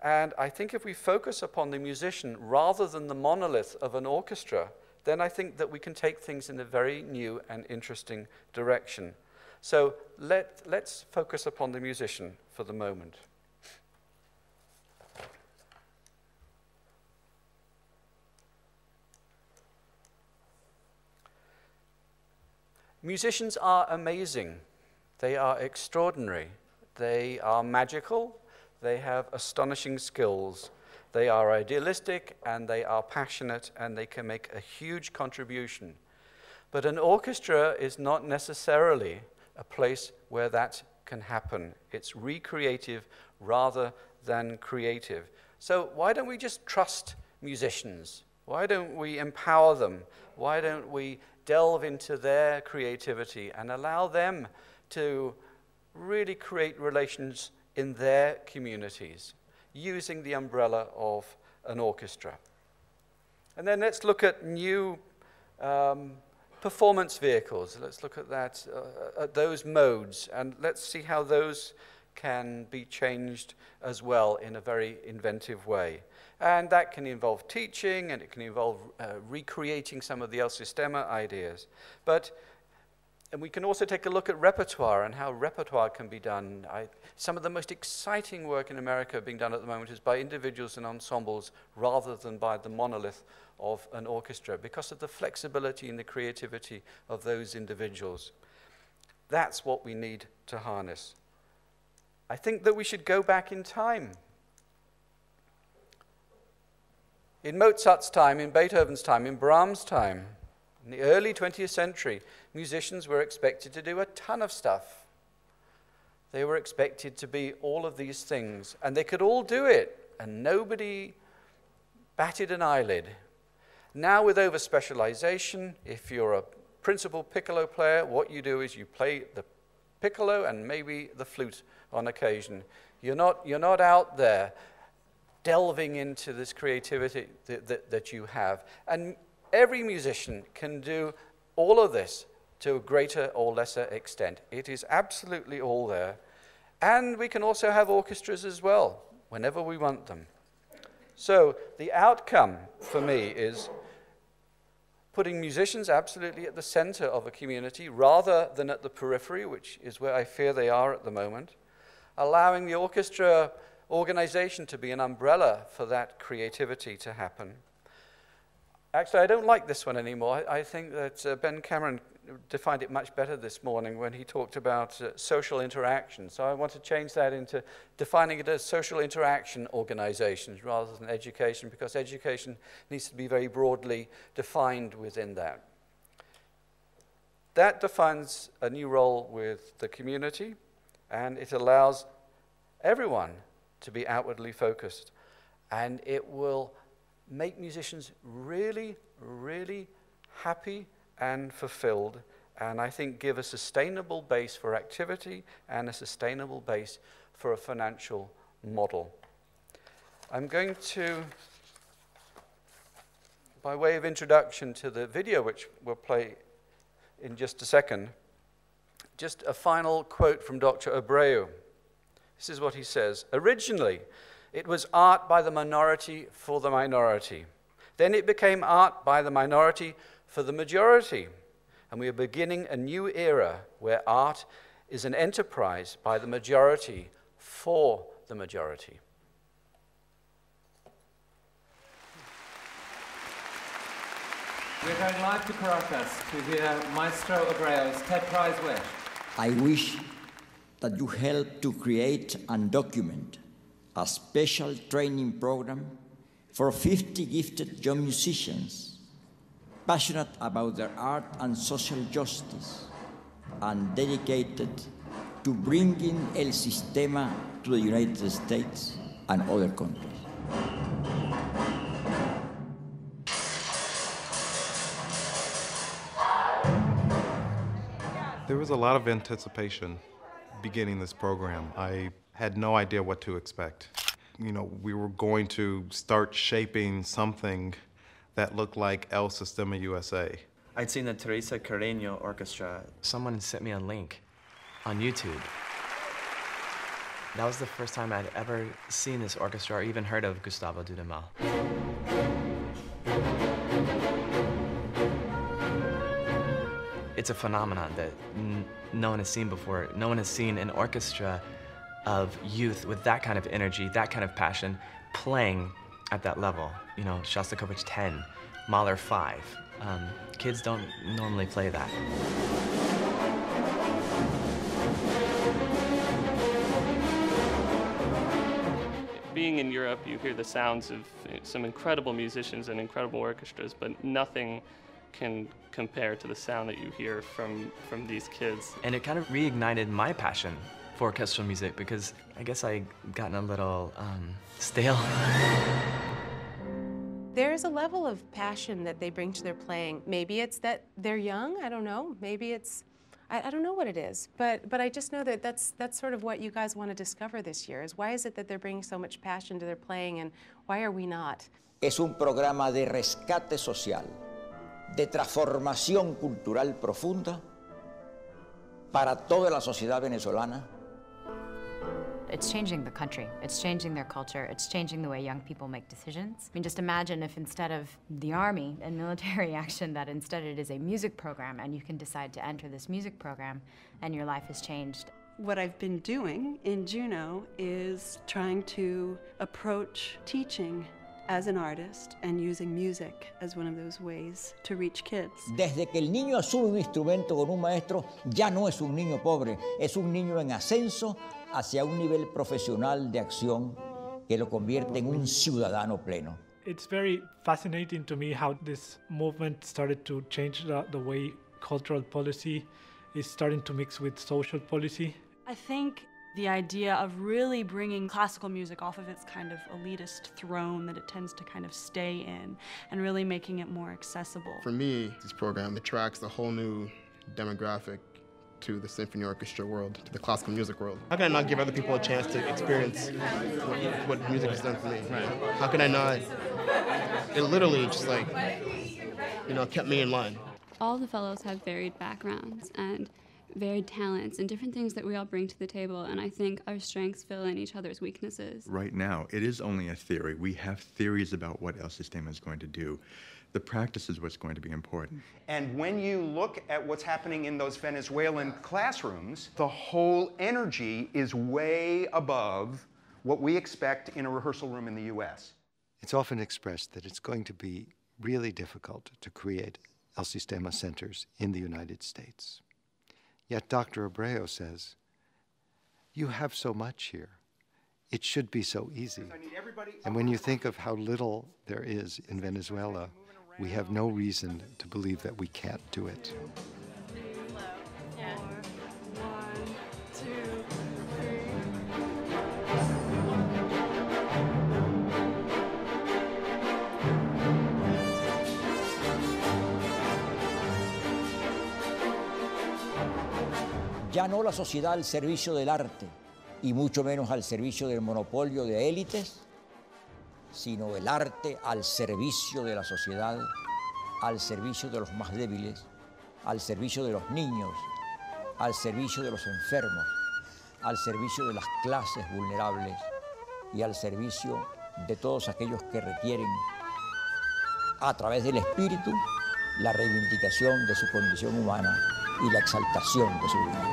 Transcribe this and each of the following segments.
And I think if we focus upon the musician rather than the monolith of an orchestra, then I think that we can take things in a very new and interesting direction. So let's focus upon the musician for the moment. Musicians are amazing. They are extraordinary. They are magical. They have astonishing skills. They are idealistic, and they are passionate, and they can make a huge contribution. But an orchestra is not necessarily a place where that can happen. It's recreative rather than creative. So why don't we just trust musicians? Why don't we empower them? Why don't we delve into their creativity and allow them to really create relations in their communities using the umbrella of an orchestra? And then let's look at new performance vehicles. Let's look at that, at those modes, and let's see how those can be changed as well in a very inventive way. And that can involve teaching, and it can involve recreating some of the El Sistema ideas. And we can also take a look at repertoire and how repertoire can be done. Some of the most exciting work in America being done at the moment is by individuals and ensembles rather than by the monolith of an orchestra, because of the flexibility and the creativity of those individuals. That's what we need to harness. I think that we should go back in time. In Mozart's time, in Beethoven's time, in Brahms' time, in the early 20th century, musicians were expected to do a ton of stuff. They were expected to be all of these things, and they could all do it, and nobody batted an eyelid. Now with over-specialization, if you're a principal piccolo player, what you do is you play the piccolo and maybe the flute on occasion. You're not out there delving into this creativity that you have. And every musician can do all of this to a greater or lesser extent. It is absolutely all there. And we can also have orchestras as well, whenever we want them. So the outcome for me is putting musicians absolutely at the center of a community rather than at the periphery, which is where I fear they are at the moment. Allowing the orchestra organization to be an umbrella for that creativity to happen. Actually, I don't like this one anymore. I think that Ben Cameron defined it much better this morning when he talked about social interaction. So I want to change that into defining it as social interaction organizations rather than education, because education needs to be very broadly defined within that. That defines a new role with the community, and it allows everyone to be outwardly focused, and it will make musicians really, really happy and fulfilled, and I think give a sustainable base for activity and a sustainable base for a financial model. I'm going to, by way of introduction to the video, which we'll play in just a second, just a final quote from Dr. Abreu. This is what he says: "Originally, it was art by the minority for the minority. Then it became art by the minority for the majority. And we are beginning a new era where art is an enterprise by the majority for the majority." We're going live to Caracas to hear Maestro Abreu's TED Prize wish. I wish that you help to create and document a special training program for 50 gifted young musicians passionate about their art and social justice and dedicated to bringing El Sistema to the United States and other countries. There was a lot of anticipation beginning this program. I had no idea what to expect. You know, we were going to start shaping something that looked like El Sistema USA. I'd seen the Teresa Carreño Orchestra. Someone sent me a link on YouTube. That was the first time I'd ever seen this orchestra or even heard of Gustavo Dudamel. It's a phenomenon that no one has seen before. No one has seen an orchestra of youth with that kind of energy, that kind of passion, playing at that level. You know, Shostakovich 10, Mahler 5. Kids don't normally play that. Being in Europe, you hear the sounds of some incredible musicians and incredible orchestras, but nothing can compare to the sound that you hear from these kids. And it kind of reignited my passion for orchestral music because I guess I'd gotten a little stale. There's a level of passion that they bring to their playing. Maybe it's that they're young, I don't know. Maybe it's, I don't know what it is, but I just know that that's sort of what you guys want to discover this year, is why is it that they're bringing so much passion to their playing and why are we not? Es un programa de rescate social, de transformación cultural profunda para toda la sociedad venezolana. It's changing the country, it's changing their culture, it's changing the way young people make decisions. I mean, just imagine if instead of the army and military action, that instead it is a music program and you can decide to enter this music program and your life has changed. What I've been doing in Juneau is trying to approach teaching as an artist and using music as one of those ways to reach kids. Desde que el niño asume un instrumento con un maestro, ya no es un niño pobre, es un niño en ascenso hacia un nivel profesional de acción que lo convierte en un ciudadano pleno. It's very fascinating to me how this movement started to change the way cultural policy is starting to mix with social policy. I think the idea of really bringing classical music off of its kind of elitist throne that it tends to kind of stay in and really making it more accessible. For me, this program attracts a whole new demographic to the symphony orchestra world, to the classical music world. How can I not give other people a chance to experience what music has done for me? Right? How can I not? It literally just like, kept me in line. All the fellows have varied backgrounds and varied talents and different things that we all bring to the table, and I think our strengths fill in each other's weaknesses. Right now, it is only a theory. We have theories about what El Sistema is going to do. The practice is what's going to be important. And when you look at what's happening in those Venezuelan classrooms, the whole energy is way above what we expect in a rehearsal room in the US. It's often expressed that it's going to be really difficult to create El Sistema centers in the United States. Yet Dr. Abreu says, you have so much here. It should be so easy. And when you think of how little there is in Venezuela, we have no reason to believe that we can't do it. Ya no la sociedad al servicio del arte, y mucho menos al servicio del monopolio de élites, sino el arte al servicio de la sociedad, al servicio de los más débiles, al servicio de los niños, al servicio de los enfermos, al servicio de las clases vulnerables y al servicio de todos aquellos que requieren, a través del espíritu, la reivindicación de su condición humana y la exaltación de su vida.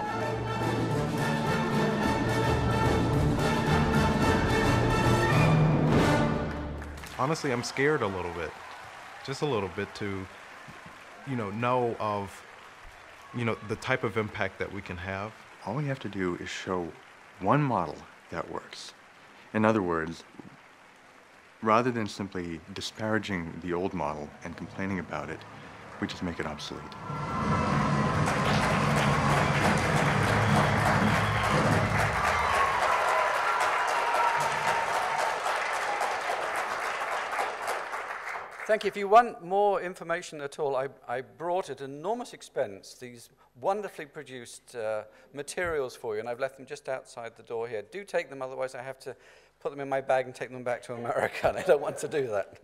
Honestly, I'm scared a little bit, just a little bit to, know of, the type of impact that we can have. All we have to do is show one model that works. In other words, rather than simply disparaging the old model and complaining about it, we just make it obsolete. Thank you. If you want more information at all, I brought at enormous expense these wonderfully produced materials for you, and I've left them just outside the door here. Do take them, otherwise I have to put them in my bag and take them back to America, and I don't want to do that.